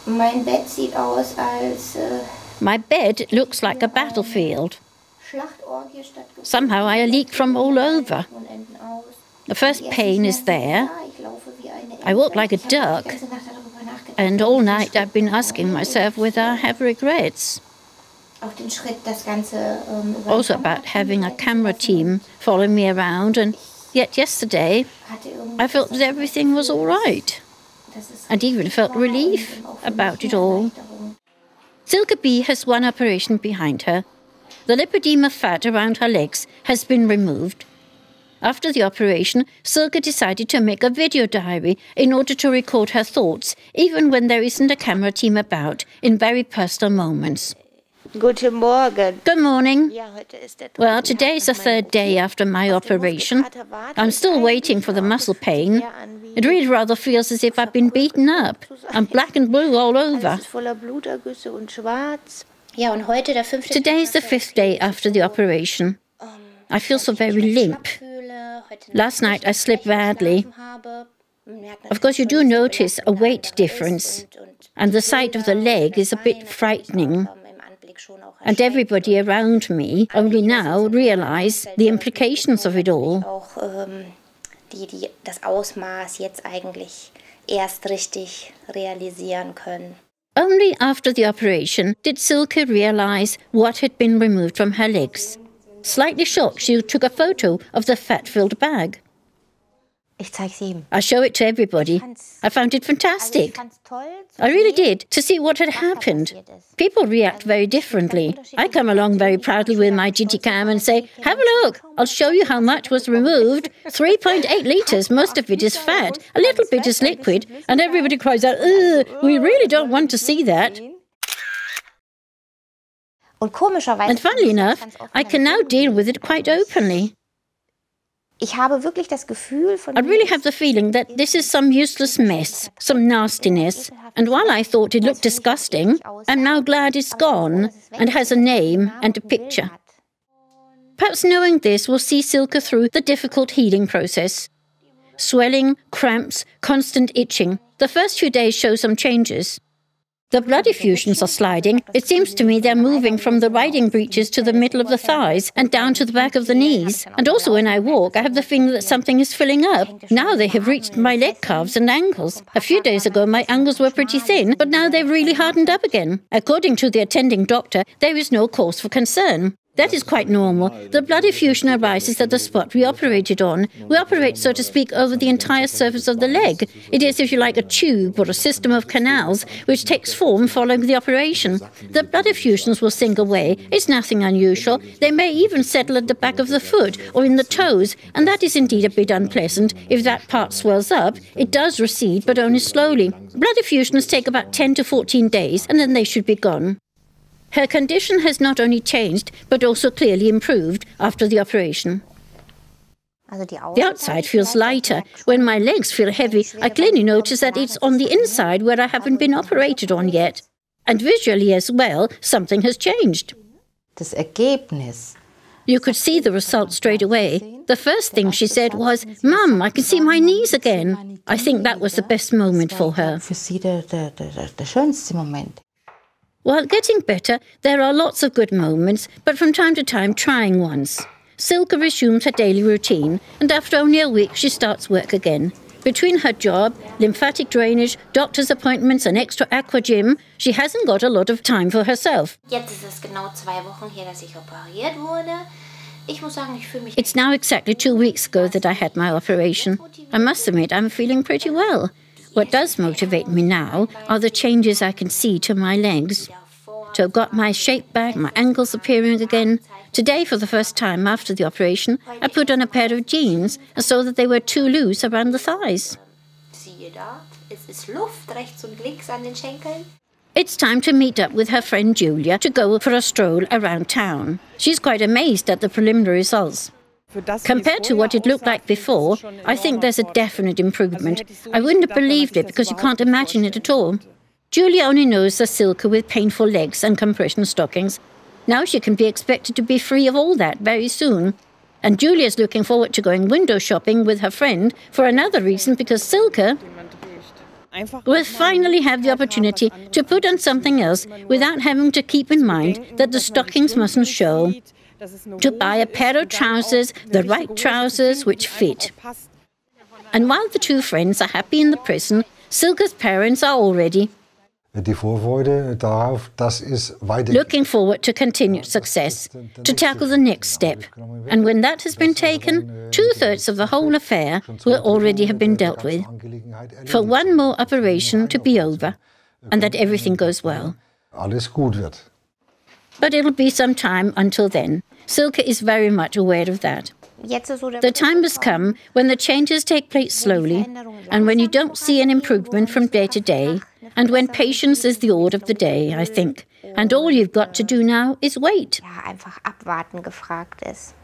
Mein Bett sieht aus als My bed looks like a battlefield. Somehow I leak from all over. The first pain is there. I walk like a duck. And all night I've been asking myself whether I have regrets. Also about having a camera team following me around, and yet yesterday I felt that everything was all right. And even felt relief about it all. Silke B has one operation behind her. The lipedema fat around her legs has been removed. After the operation, Silke decided to make a video diary in order to record her thoughts, even when there isn't a camera team about, in very personal moments. Guten Morgen. Good morning. Well, today is the third day after my operation. I'm still waiting for the muscle pain. It really rather feels as if I've been beaten up. I'm black and blue all over. Today is the fifth day after the operation. I feel so very limp. Last night I slept badly. Of course, you do notice a weight difference, and the sight of the leg is a bit frightening. And everybody around me only now realize the implications of it all. Only after the operation did Silke realize what had been removed from her legs. Slightly shocked, she took a photo of the fat-filled bag. I show it to everybody. I found it fantastic. I really did, to see what had happened. People react very differently. I come along very proudly with my GT-cam and say, have a look, I'll show you how much was removed. 3.8 litres, most of it is fat, a little bit is liquid, and everybody cries out, ugh, we really don't want to see that. And funnily enough, I can now deal with it quite openly. I really have the feeling that this is some useless mess, some nastiness, and while I thought it looked disgusting, I'm now glad it's gone and has a name and a picture. Perhaps knowing this will see Silke through the difficult healing process. Swelling, cramps, constant itching. The first few days show some changes. The blood effusions are sliding. It seems to me they're moving from the riding breeches to the middle of the thighs and down to the back of the knees. And also when I walk, I have the feeling that something is filling up. Now they have reached my leg calves and ankles. A few days ago, my ankles were pretty thin, but now they've really hardened up again. According to the attending doctor, there is no cause for concern. That is quite normal. The blood effusion arises at the spot we operated on. We operate, so to speak, over the entire surface of the leg. It is, if you like, a tube or a system of canals which takes form following the operation. The blood effusions will sink away. It's nothing unusual. They may even settle at the back of the foot or in the toes, and that is indeed a bit unpleasant. If that part swells up, it does recede, but only slowly. Blood effusions take about 10 to 14 days, and then they should be gone. Her condition has not only changed, but also clearly improved after the operation. The outside feels lighter. When my legs feel heavy, I clearly notice that it's on the inside where I haven't been operated on yet. And visually as well, something has changed. You could see the result straight away. The first thing she said was, "Mum, I can see my knees again." I think that was the best moment for her. While getting better, there are lots of good moments, but from time to time trying ones. Silke resumes her daily routine, and after only a week she starts work again. Between her job, lymphatic drainage, doctor's appointments and extra aqua gym, she hasn't got a lot of time for herself. It's now exactly 2 weeks ago that I had my operation. I must admit I'm feeling pretty well. What does motivate me now are the changes I can see to my legs. To have got my shape back, my ankles appearing again. Today, for the first time after the operation, I put on a pair of jeans and saw that they were too loose around the thighs. It's time to meet up with her friend Julia to go for a stroll around town. She's quite amazed at the preliminary results. Compared to what it looked like before, I think there's a definite improvement. I wouldn't have believed it because you can't imagine it at all. Julia only knows the Silke with painful legs and compression stockings. Now she can be expected to be free of all that very soon. And Julia's looking forward to going window shopping with her friend for another reason, because Silke We'll finally have the opportunity to put on something else without having to keep in mind that the stockings mustn't show. To buy a pair of trousers, the right trousers which fit. And while the two friends are happy in the prison, Silke's parents are already looking forward to continued success, to tackle the next step. And when that has been taken, 2/3 of the whole affair will already have been dealt with. For one more operation to be over, and that everything goes well. But it'll be some time until then. Silke is very much aware of that. The time has come when the changes take place slowly, and when you don't see an improvement from day to day, and when patience is the order of the day, I think. And all you've got to do now is wait. Ja, einfach abwarten gefragt ist.